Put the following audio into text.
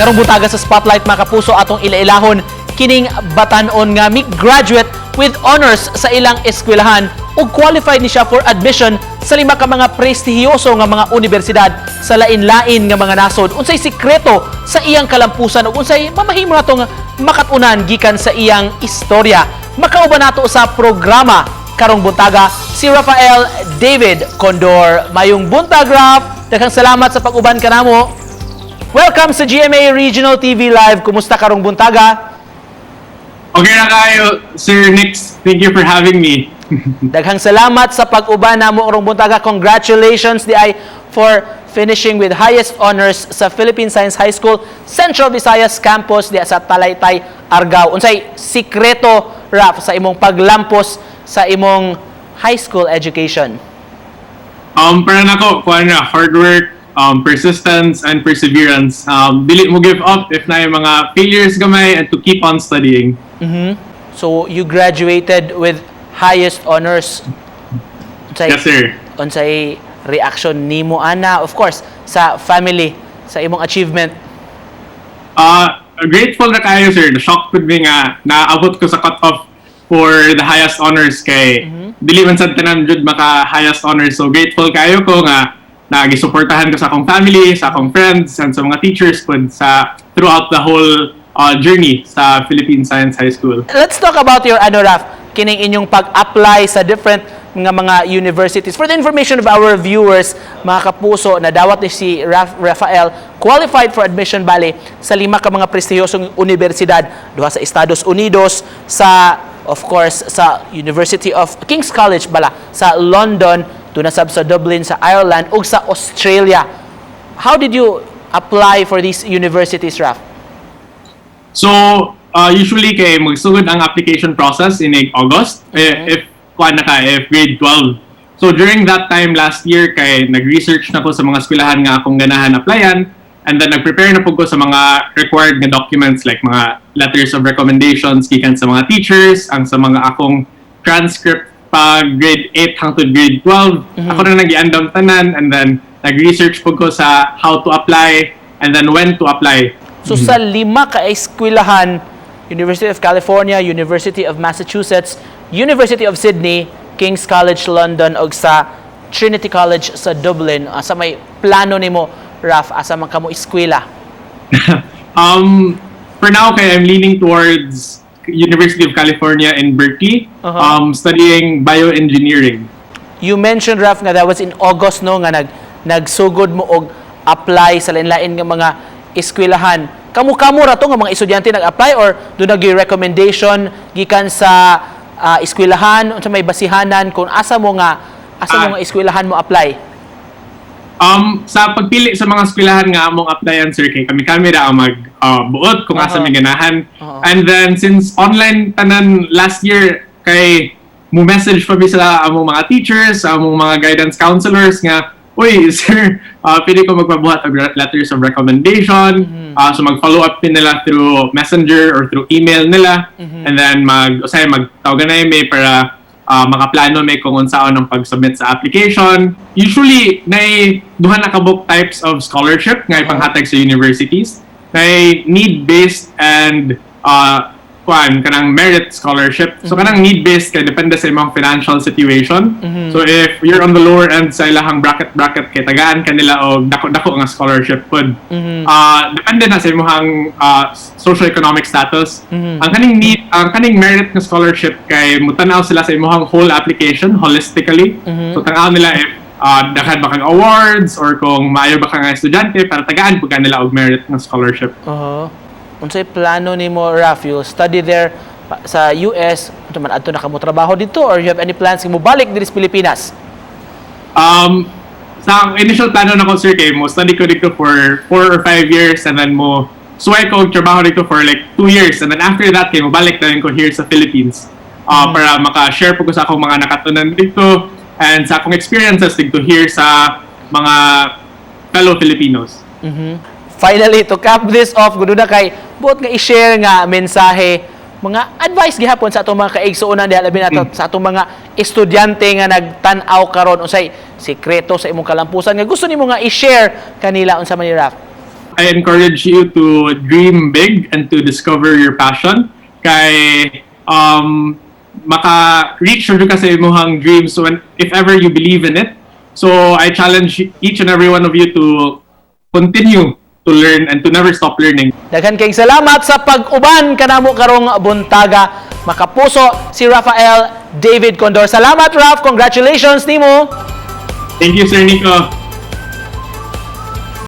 Karong butaga sa Spotlight mga kapuso atong ilailahon kining batan-on nga mi graduate with honors sa ilang eskwelahan ug qualified ni siya for admission sa lima ka mga prestihiyoso nga mga universidad sa lain-lain nga mga nasod. Unsay sikreto sa iyang kalampusan ug unsay mamahimo natong makatunan gikan sa iyang istorya. Makauban nato sa programa karong buntaga si Rafael David Condor. Mayong buntag, Raf. Daghang salamat sa pag-uban kanamo. Welcome sa GMA Regional TV Live. Kumusta karong buntaga? Okay na kayo, Sir Nix. Thank you for having me. Daghang salamat sa pag-uban namo karong buntaga. Congratulations di ay for finishing with highest honors sa Philippine Science High School Central Visayas Campus di sa Talaytay, Argao. Unsay sikreto, Raf, sa imong paglampos sa imong high school education? Para nako, kuha na, hard work, persistence, and perseverance. Dili mo give up if na yung mga failures gamay and to keep on studying. So, you graduated with highest honors. Yes, sir. Unsay reaction nimo ana, of course, sa family, sa imong achievement? Grateful na kayo, sir. Na-shock ko din nga, naabot ko sa cut-off for the highest honors kay dili man sad tanan jud maka highest honors. So grateful kayo ko nga nagisuportahan ko sa akong family, sa akong friends, and sa mga teachers po sa throughout the whole journey sa Philippine Science High School. Let's talk about your Raf, kining inyong pag-apply sa different mga universities. For the information of our viewers, mga kapuso, na dawat ni si Rafael, qualified for admission bali sa lima ka mga prestihiyosong universidad, duha sa Estados Unidos, sa of course sa University of King's College bala sa London, tunasab sa Dublin sa Ireland ug sa Australia. How did you apply for these universities, Raf? So, usually kay magsugod ang application process in August if grade 12. So during that time last year kay nag-research na ko sa mga eskwelahan nga akong ganahan applyan, and then nag-prepare na po ko sa mga required na documents like mga letters of recommendations gikan sa mga teachers, ang sa mga akong transcript pag grade 8 hangtod grade 12. Ako na nag-i-andam tanan, and then nag-research po ko sa how to apply and then when to apply. So sa lima ka eskwelahan, University of California, University of Massachusetts, University of Sydney, King's College London ug sa Trinity College sa Dublin, asa may plano nimo, Raf, asa man kamo eskwela? For now kay I'm leaning towards University of California in Berkeley, studying bioengineering. You mentioned, Raf, nga that was in August no nga nagsugod mo og apply sa lain-lain nga mga eskwelahan. Kamo ra to nga mga estudyante nag-apply or do nag-recommendation gikan sa eskwelahan unsa may basihanan kung asa mo nga eskwelahan mo apply? Sa pagpili sa mga eskwelahan nga among applyan, sir, kay kami ra ang magbuot kung asa may ganahan. And then since online tanan last year kay mo message pa mi sa among mga teachers, among mga guidance counselors nga, uy, sir, pili ko magpabuhat og letters of recommendation. So mag-follow up din nila through messenger or through email nila. And then magtawagan na may para makaplano may kung unsaon ang pag-submit sa application. Usually, duha na kabuk types of scholarship nga ipanghatag sa universities. Need-based and kanang merit scholarship. So kanang need-based kay depende sa imong financial situation. So if you're on the lower end sa ilahang bracket kay tagaan kanila og dako nga scholarship pod. Depende na sa imong socio-economic status. Ang kaning merit nga scholarship kay mutanaw sila sa imong whole application holistically. So tanaw nila if daghang ba kang awards or kung maayo ba ka nga estudyante para tagaan pud kanila og merit nga scholarship. Unsay plano nimo, Raf? You study there sa US, man adto na kamo trabaho dito or you have any plans mo balik diri sa Pilipinas? Sa initial plano na ko, sir, kay mo study ko dito for 4 or 5 years and then mo suway ko trabaho dito for like 2 years and then after that kay mo balik na rin ko here sa Philippines para maka-share po ko sa akong mga nakatunan dito and sa akong experiences dito here sa mga fellow Filipinos. Finally, to cap this off, gusto na kay buot nga i-share nga mensahe, mga advice gihapon sa atong mga kaigsuonan diha labi nato sa atong mga estudyante nga nagtan-aw karon unsay sikreto sa imong kalampusan nga gusto nimo nga i-share kanila unsa man ni Raf? I encourage you to dream big and to discover your passion. Kay maka-reach nyo ka sa imong dreams if ever you believe in it. So I challenge each and every one of you to continue to learn and to never stop learning. Daghan kayong salamat sa pag-uban kanamo karong buntaga. Makapuso si Rafael David Condor. Salamat, Raf. Congratulations nimo. Thank you, Sir Nico.